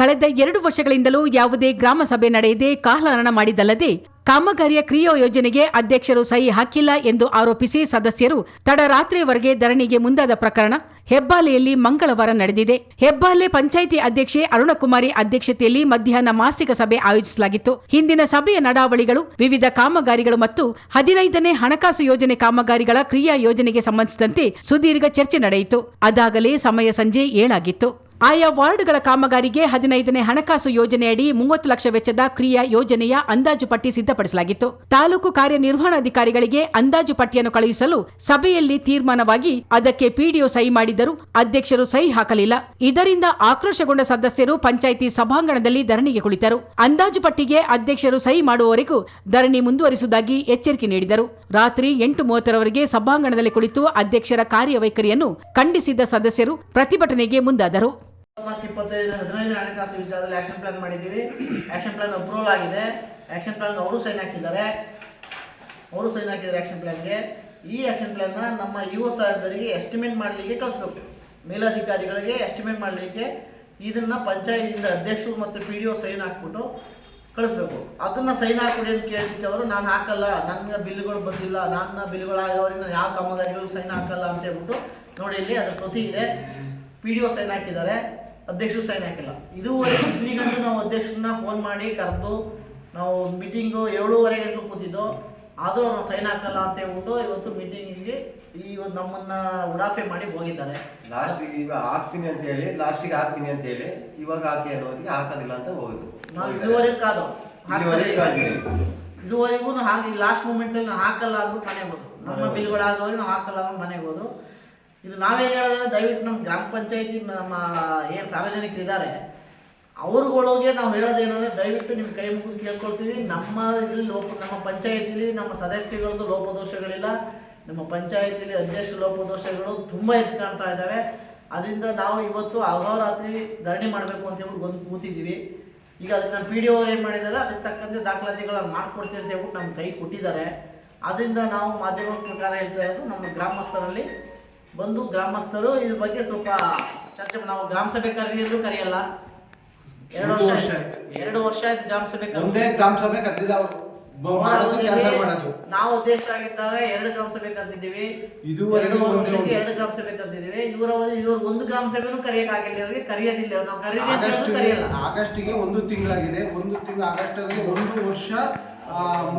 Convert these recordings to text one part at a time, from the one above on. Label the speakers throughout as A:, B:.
A: ಕಳೆದ 2 ವರ್ಷಗಳಿಂದಲೂ ಯಾವುದೇ ಗ್ರಾಮ ಸಭೆ ನಡೆಯದೆ ಕಾಲಹರಣ ಮಾಡಿದ್ದಲ್ಲದೆ ಕಾಮಗಾರಿಯ ಕ್ರಿಯಾ ಯೋಜನೆಗೆ ಅಧ್ಯಕ್ಷರು ಸಹಿ ಹಾಕಿಲ್ಲ ಎಂದು ಆರೋಪಿಸಿ ಸದಸ್ಯರು ತಡರಾತ್ರಿಯವರೆಗೆ ಧರಣಿಗೆ ಮುಂದಾದ ಪ್ರಕರಣ ಹೆಬ್ಬಾಲೆಯಲ್ಲಿ ಮಂಗಳವಾರ ನಡೆದಿದೆ. ಹೆಬ್ಬಾಲೆ ಪಂಚಾಯಿತಿ ಅಧ್ಯಕ್ಷೆ ಅರುಣಕುಮಾರಿ ಅಧ್ಯಕ್ಷತೆಯಲ್ಲಿ ಮಧ್ಯಾಹ್ನ ಮಾಸಿಕ ಸಭೆ ಆಯೋಜಿಸಲಾಗಿತ್ತು. ಹಿಂದಿನ ಸಭೆಯ ನಡಾವಳಿಗಳು, ವಿವಿಧ ಕಾಮಗಾರಿಗಳು ಮತ್ತು 15ನೇ ಹಣಕಾಸು ಯೋಜನೆ ಕಾಮಗಾರಿಗಳ ಕ್ರಿಯಾ ಯೋಜನೆಗೆ ಸಂಬಂಧಿಸಿದಂತೆ ಸುದೀರ್ಘ ಚರ್ಚೆ ನಡೆಯಿತು. ಅದಾಗಲೇ ಸಮಯ ಸಂಜೆ 7 ಆಗಿತ್ತು. ಆಯಾ ವಾರ್ಡ್ಗಳ ಕಾಮಗಾರಿಗೆ 15ನೇ ಹಣಕಾಸು ಯೋಜನೆಯಡಿ 30 ಲಕ್ಷ ವೆಚ್ಚದ ಕ್ರಿಯಾ ಯೋಜನೆಯ ಅಂದಾಜು ಪಟ್ಟಿ ಸಿದ್ಧಪಡಿಸಲಾಗಿತ್ತು. ತಾಲೂಕು ಕಾರ್ಯನಿರ್ವಹಣಾಧಿಕಾರಿಗಳಿಗೆ ಅಂದಾಜು ಪಟ್ಟಿಯನ್ನು ಕಳುಹಿಸಲು ಸಭೆಯಲ್ಲಿ ತೀರ್ಮಾನವಾಗಿ ಅದಕ್ಕೆ ಪಿಡಿಒ ಸಹಿ ಮಾಡಿದ್ದರೂ ಅಧ್ಯಕ್ಷರು ಸಹಿ ಹಾಕಲಿಲ್ಲ. ಇದರಿಂದ ಆಕ್ರೋಶಗೊಂಡ ಸದಸ್ಯರು ಪಂಚಾಯಿತಿ ಸಭಾಂಗಣದಲ್ಲಿ ಧರಣಿಗೆ ಕುಳಿತರು. ಅಂದಾಜು ಪಟ್ಟಿಗೆ ಅಧ್ಯಕ್ಷರು ಸಹಿ ಮಾಡುವವರೆಗೂ ಧರಣಿ ಮುಂದುವರಿಸುವುದಾಗಿ ಎಚ್ಚರಿಕೆ ನೀಡಿದರು. ರಾತ್ರಿ 8:30ರವರೆಗೆ ಸಭಾಂಗಣದಲ್ಲಿ ಕುಳಿತು ಅಧ್ಯಕ್ಷರ ಕಾರ್ಯವೈಖರಿಯನ್ನು ಖಂಡಿಸಿದ್ದ ಸದಸ್ಯರು ಪ್ರತಿಭಟನೆಗೆ ಮುಂದಾದರು.
B: 15 ಹಣಕಾಸು ವಿಚಾರದಲ್ಲಿ ಆಕ್ಷನ್ ಪ್ಲಾನ್ ಮಾಡಿದ್ದೀವಿ. ಆಕ್ಷನ್ ಪ್ಲಾನ್ ಅಪ್ರೂವಲ್ ಆಗಿದೆ. ಆಕ್ಷನ್ ಪ್ಲಾನ್ ಅವರು ಸೈನ್ ಹಾಕಿದ್ದಾರೆ. ಆಕ್ಷನ್ ಪ್ಲಾನ್ಗೆ ಈ ಆಕ್ಷನ್ ಪ್ಲಾನ್ನ ನಮ್ಮ ಯುವ ಸಾಹೇಬರಿಗೆ ಎಸ್ಟಿಮೇಟ್ ಮಾಡಲಿಕ್ಕೆ ಕಳಿಸ್ಬೇಕು. ಮೇಲಧಿಕಾರಿಗಳಿಗೆ ಎಸ್ಟಿಮೇಟ್ ಮಾಡಲಿಕ್ಕೆ ಇದನ್ನು ಪಂಚಾಯತಿಯಿಂದ ಅಧ್ಯಕ್ಷರು ಮತ್ತು PDO ಸೈನ್ ಹಾಕ್ಬಿಟ್ಟು ಕಳಿಸ್ಬೇಕು. ಅದನ್ನು ಸೈನ್ ಹಾಕ್ಬಿಡಿ ಅಂತ ಕೇಳಿದ್ದಕ್ಕೆ ಅವರು ನಾನು ಹಾಕಲ್ಲ, ನನ್ನ ಬಿಲ್ಗಳು ಬಂದಿಲ್ಲ, ನನ್ನ ಬಿಲ್ಗಳಾಗವ್ರಿಗೆ ನಾನು ಯಾವ ಕಾಮಗಾರಿಗಳು ಸೈನ್ ಹಾಕಲ್ಲ ಅಂತ ಹೇಳ್ಬಿಟ್ಟು ನೋಡಿ, ಇಲ್ಲಿ ಅದರ ಪ್ರತಿ ಇದೆ. PDO ಸೈನ್ ಹಾಕಿದ್ದಾರೆ, ಅಧ್ಯಕ್ಷರು ಸೈನ್ ಹಾಕಿಲ್ಲ. ಇದುವರೆಗೂ ಇಲ್ಲಿಗಂತೂ ನಾವು ಅಧ್ಯಕ್ಷರನ್ನ ಫೋನ್ ಮಾಡಿ ಕರೆದು ನಾವು ಮೀಟಿಂಗು 7:30 ಗಂಟೆ ಕೂತಿದ್ದು, ಆದರೂ ನಾವು ಸೈನ್ ಹಾಕಲ್ಲ ಅಂತ ಹೇಳ್ಬಿಟ್ಟು ಇವತ್ತು ಮೀಟಿಂಗಿಗೆ ಇವತ್ತು ನಮ್ಮನ್ನು ಉಡಾಫೆ ಮಾಡಿ ಹೋಗಿದ್ದಾರೆ.
C: ಲಾಸ್ಟಿಗೆ ಈಗ ಹಾಕ್ತೀನಿ ಅಂತ ಹೇಳಿ, ಲಾಸ್ಟಿಗೆ ಹಾಕ್ತೀನಿ ಅಂತ ಹೇಳಿ ಇವಾಗ ಹಾಕಿ ಅನ್ನೋದಕ್ಕೆ ಹಾಕೋದಿಲ್ಲ ಅಂತ ಹೋಗುದು. ನಾವು
B: ಇದುವರೆಗೂ ಇದುವರೆಗೂ ಹಾಗೆ ಲಾಸ್ಟ್ ಮೂಮೆಂಟಲ್ಲಿ ನಾವು ಹಾಕಲ್ಲ ಅಂದ್ಬಿಟ್ಟು ಮನೆಗೆ ಹೋದ್ರು. ನಮ್ಮ ಬಿಲ್ಗಳಾಗೋರಿಗೆ ನಾವು ಹಾಕಲ್ಲ ಅಂದ್ಬಿಟ್ಟು ಮನೆಗೆ ಹೋದ್ರು. ಇದು ನಾವೇನು ಹೇಳೋದಂದ್ರೆ ದಯವಿಟ್ಟು ನಮ್ಮ ಗ್ರಾಮ ಪಂಚಾಯತಿ ನಮ್ಮ ಏನು ಸಾರ್ವಜನಿಕರು ಇದ್ದಾರೆ ಅವ್ರುಗಳಿಗೆ ನಾವು ಹೇಳೋದೇನಂದರೆ ದಯವಿಟ್ಟು ನಿಮ್ಮ ಕೈ ಮುಗಿದು ಕೇಳ್ಕೊಳ್ತೀವಿ. ನಮ್ಮ ಇದರಲ್ಲಿ ನಮ್ಮ ಪಂಚಾಯತಿಲಿ ನಮ್ಮ ಸದಸ್ಯಗಳದ್ದು ಲೋಪದೋಷಗಳಿಲ್ಲ. ನಮ್ಮ ಪಂಚಾಯತಿಲಿ ಅಧ್ಯಕ್ಷ ಲೋಪದೋಷಗಳು ತುಂಬ ಎದ್ದು ಕಾಣ್ತಾ ಇದ್ದಾವೆ. ಅದರಿಂದ ನಾವು ಇವತ್ತು ಅಹೋರಾತ್ರಿ ಧರಣಿ ಮಾಡಬೇಕು ಅಂತ ಹೇಳ್ಬಿಟ್ಟು ಬಂದು ಕೂತಿದ್ದೀವಿ. ಈಗ ಅದಕ್ಕೆ ನಮ್ಮ PDO ಅವ್ರು ಏನು ಮಾಡಿದ್ದಾರೆ, ಅದಕ್ಕೆ ತಕ್ಕಂತೆ ದಾಖಲಾತಿಗಳನ್ನು ಮಾಡಿಕೊಡ್ತೀವಿ ಅಂತ ಹೇಳ್ಬಿಟ್ಟು ನಮ್ಮ ಕೈ ಕೊಟ್ಟಿದ್ದಾರೆ. ಅದರಿಂದ ನಾವು ಮಾಧ್ಯಮ ಪ್ರಕಾರ ಹೇಳ್ತಾ ಇರೋದು, ನಮ್ಮ ಗ್ರಾಮಸ್ಥರಲ್ಲಿ ಬಂದು ಗ್ರಾಮಸ್ಥರು ಇದ್ರ ಬಗ್ಗೆ ಸ್ವಲ್ಪ ಚರ್ಚೆ. ನಾವು ಗ್ರಾಮ ಸಭೆ ಕರೆದಿದ್ರು ಕರೆಯಲ್ಲ, 2 ವರ್ಷ ಆಯ್ತು ಗ್ರಾಮ ಸಭೆ ನಾವು ಅಧ್ಯಕ್ಷ ಆಗಿದ್ದಾಗ 2 ಗ್ರಾಮ ಸಭೆ ಕರೆದಿದ್ದೀವಿ. 2 ಗ್ರಾಮ ಸಭೆ ಕರೆದಿದ್ದೀವಿ. ಇವ್ರು 1 ಗ್ರಾಮ ಸಭೆನೂ ಕರೆಯಕ್ಕಾಗಿಲ್ಲ, ಅವ್ರಿಗೆ ಕರೆಯೋದಿಲ್ಲ. ನಾವು ಕರೆಯಲ್ಲ.
D: ಆಗಸ್ಟ್ಗೆ 1 ತಿಂಗಳಾಗಿದೆ. 1 ತಿಂಗಳು ಆಗಸ್ಟ್ ಅಲ್ಲಿ 1 ವರ್ಷ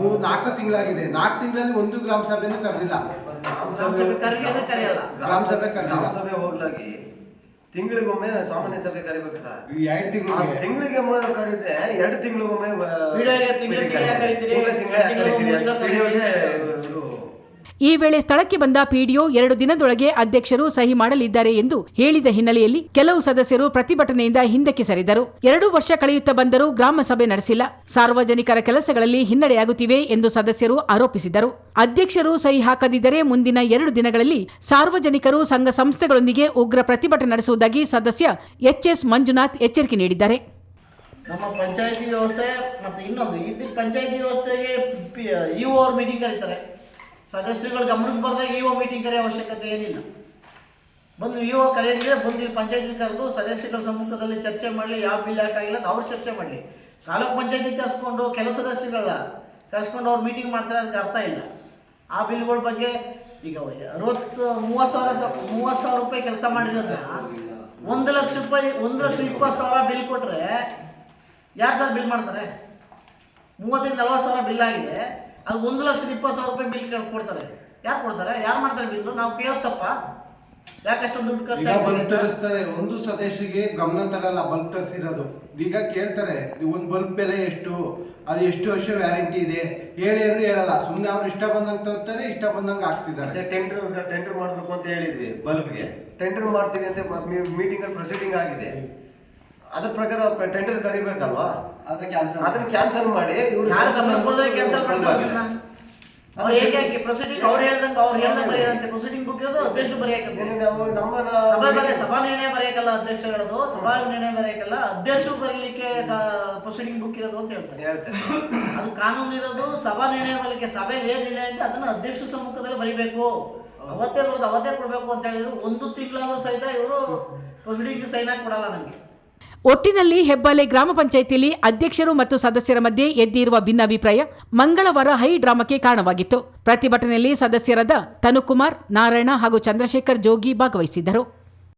D: 4 ತಿಂಗಳಾಗಿದೆ. 4 ತಿಂಗಳಲ್ಲಿ 1 ಗ್ರಾಮ ಸಭೆನೂ ಕರೆದಿಲ್ಲ. ಗ್ರಾಮ ಸಭೆ ಹೋಗ್ಲಾಗಿ ತಿಂಗಳಿಗೊಮ್ಮೆ ಸಾಮಾನ್ಯ ಸಭೆ ಕರಿಬೇಕು ಸರ್. 2 ತಿಂಗಳಿಗೆ ಕರೀದೆ, 2 ತಿಂಗಳಿಗೊಮ್ಮೆ
A: ಈ ವೇಳೆ ಸ್ಥಳಕ್ಕೆ ಬಂದ PDO 2 ದಿನದೊಳಗೆ ಅಧ್ಯಕ್ಷರು ಸಹಿ ಮಾಡಲಿದ್ದಾರೆ ಎಂದು ಹೇಳಿದ ಹಿನ್ನೆಲೆಯಲ್ಲಿ ಕೆಲವು ಸದಸ್ಯರು ಪ್ರತಿಭಟನೆಯಿಂದ ಹಿಂದಕ್ಕೆ ಸರಿದರು. 2 ವರ್ಷ ಕಳೆಯುತ್ತಾ ಬಂದರೂ ಗ್ರಾಮ ಸಭೆ ನಡೆಸಿಲ್ಲ. ಸಾರ್ವಜನಿಕರ ಕೆಲಸಗಳಲ್ಲಿ ಹಿನ್ನಡೆಯಾಗುತ್ತಿವೆ ಎಂದು ಸದಸ್ಯರು ಆರೋಪಿಸಿದರು. ಅಧ್ಯಕ್ಷರು ಸಹಿ ಹಾಕದಿದ್ದರೆ ಮುಂದಿನ 2 ದಿನಗಳಲ್ಲಿ ಸಾರ್ವಜನಿಕರು ಸಂಘ ಸಂಸ್ಥೆಗಳೊಂದಿಗೆ ಉಗ್ರ ಪ್ರತಿಭಟನೆ ನಡೆಸುವುದಾಗಿ ಸದಸ್ಯ HS ಮಂಜುನಾಥ್ ಎಚ್ಚರಿಕೆ ನೀಡಿದ್ದಾರೆ.
B: ನಮ್ಮ ಪಂಚಾಯತಿ ವ್ಯವಸ್ಥೆ ಮತ್ತು ಇನ್ನೊಂದು ಇದು ಪಂಚಾಯತಿ ವ್ಯವಸ್ಥೆಗೆ EO ಅವ್ರ ಮೀಟಿಂಗ್ ಕರೀತಾರೆ. ಸದಸ್ಯರುಗಳ ಗಮನಕ್ಕೆ ಬರೆದಾಗ EO ಮೀಟಿಂಗ್ ಕರೆಯೋ ಅವಶ್ಯಕತೆ ಏನಿಲ್ಲ. ಬಂದು EO ಕರೆಯೋದಿದ್ರೆ ಬಂದು ಇಲ್ಲಿ ಪಂಚಾಯತಿ ಕರೆದು ಸದಸ್ಯಗಳ ಸಮ್ಮುಖದಲ್ಲಿ ಚರ್ಚೆ ಮಾಡಲಿ. ಯಾವ ಬಿಲ್ ಯಾಕಾಗಿಲ್ಲ ಅಂತ ಅವ್ರು ಚರ್ಚೆ ಮಾಡಲಿ. ತಾಲೂಕು ಪಂಚಾಯತಿ ಕರೆಸ್ಕೊಂಡು ಕೆಲವು ಸದಸ್ಯಗಳ ಕರೆಸ್ಕೊಂಡು ಅವ್ರು ಮೀಟಿಂಗ್ ಮಾಡ್ತಾರೆ, ಅದಕ್ಕೆ ಅರ್ಥ ಇಲ್ಲ. ಆ ಬಿಲ್ಗಳ ಬಗ್ಗೆ ಈಗ 30,000 ರೂಪಾಯಿ ಕೆಲಸ ಮಾಡಿರೋದನ್ನ 1,00,000 1,20,000 ಬಿಲ್ ಕೊಟ್ಟರೆ ಯಾರು ಸರ್ ಬಿಲ್ ಮಾಡ್ತಾರೆ? 30,000-40,000 ಬಿಲ್ ಆಗಿದೆ, ಅದು 1,20,000 ರೂಪಾಯಿ ಬಿಲ್ ಕೊಡ್ತಾರೆ. ಯಾರು ಕೊಡ್ತಾರೆ? ಯಾರು ಮಾಡ್ತಾರೆ ಬಿಲ್ಲು? ನಾವು ಕೇಳೋದು ತಪ್ಪ? ಯಾಕಷ್ಟೊಂದು ದುಡ್ಡು ಖರ್ಚು
D: ಬಲ್ಬ್ ತರಿಸ್ತಾರೆ. ಒಂದು ಸದಸ್ಯರಿಗೆ ಗಮನ ತರಲ್ಲ ಬಲ್ಬ್ ತರಿಸಿರೋದು. ಈಗ ಕೇಳ್ತಾರೆ ಒಂದು ಬಲ್ಬ್ ಬೆಲೆ ಎಷ್ಟು, ಅದು ಎಷ್ಟು ವರ್ಷ ವ್ಯಾರಂಟಿ ಇದೆ ಹೇಳಿ ಅಂದ್ರೆ ಹೇಳಲ್ಲ. ಸುಮ್ಮನೆ ಅವ್ರು ಇಷ್ಟ ಬಂದಂಗೆ ತರ್ತಾರೆ, ಇಷ್ಟ ಬಂದಂಗೆ ಹಾಕ್ತಿದ್ದಾರೆ.
C: ಟೆಂಡರ್ ಮಾಡಬೇಕು ಅಂತ ಹೇಳಿದ್ವಿ. ಬಲ್ಬ್ಗೆ ಟೆಂಡರ್ ಮಾಡ್ತೀವಿ ಅಂತ ಮೀಟಿಂಗ್ ಅಲ್ಲಿ ಪ್ರೊಸೀಡಿಂಗ್ ಆಗಿದೆ. ಅದ್ರ ಪ್ರಕಾರ ಟೆಂಡರ್ ಕರಿಬೇಕಲ್ವಾ? ಅದನ್ನ ಕ್ಯಾನ್ಸಲ್ ಮಾಡಿ ಇವ್ರು
B: ಕ್ಯಾನ್ಸಲ್ ಮಾಡ್ತಾರೆ. ಅವ್ರು ಹೇಗೆ ಪ್ರೊಸೀಡಿಂಗ್ ಅವ್ರು ಹೇಳ್ದಂಗೆ ಬರೆಯದಂತೆ ಪ್ರೊಸೀಡಿಂಗ್ ಬುಕ್ ಇರೋದು ಅಧ್ಯಕ್ಷರು ಬರೆಯಕ್ಕೆ ಸಭಾ ನಿರ್ಣಯ ಬರೆಯಕ್ಕಲ್ಲ. ಅಧ್ಯಕ್ಷಗಳದು ಸಭಾ ನಿರ್ಣಯ ಬರೆಯಕ್ಕಲ್ಲ, ಅಧ್ಯಕ್ಷರು ಬರೀಲಿಕ್ಕೆ ಪ್ರೊಸೀಡಿಂಗ್ ಬುಕ್ ಇರೋದು ಅಂತ ಹೇಳ್ತಾರೆ. ಅದು ಕಾನೂನು ಇರೋದು ಸಭಾ ನಿರ್ಣಯ ಬರಲಿಕ್ಕೆ. ಸಭೆಯಲ್ಲಿ ಏನ್ ನಿರ್ಣಯ ಅಂತ ಅದನ್ನ ಅಧ್ಯಕ್ಷರ ಸಮ್ಮುಖದಲ್ಲಿ ಬರೀಬೇಕು. ಅವತ್ತೇ ಬರೋದು ಅವತ್ತೇ ಕೊಡ್ಬೇಕು ಅಂತ ಹೇಳಿದ್ರು. 1 ತಿಂಗಳಾದ್ರೂ ಸಹಿತ ಇವರು ಪ್ರೊಸೀಡಿಂಗ್ ಸೈನ್ ಹಾಕಿ ಕೊಡಲ್ಲ ನಮಗೆ.
A: ಒಟ್ಟಿನಲ್ಲಿ ಹೆಬ್ಬಾಲೆ ಗ್ರಾಮ ಪಂಚಾಯಿತಿಯಲ್ಲಿ ಅಧ್ಯಕ್ಷರು ಮತ್ತು ಸದಸ್ಯರ ಮಧ್ಯೆ ಎದ್ದಿರುವ ಭಿನ್ನಾಭಿಪ್ರಾಯ ಮಂಗಳವಾರ ಹೈ ಡ್ರಾಮಾಕ್ಕೆ ಕಾರಣವಾಗಿತ್ತು. ಪ್ರತಿಭಟನೆಯಲ್ಲಿ ಸದಸ್ಯರಾದ ತನುಕುಮಾರ್, ನಾರಾಯಣ ಹಾಗೂ ಚಂದ್ರಶೇಖರ್ ಜೋಗಿ ಭಾಗವಹಿಸಿದ್ದರು.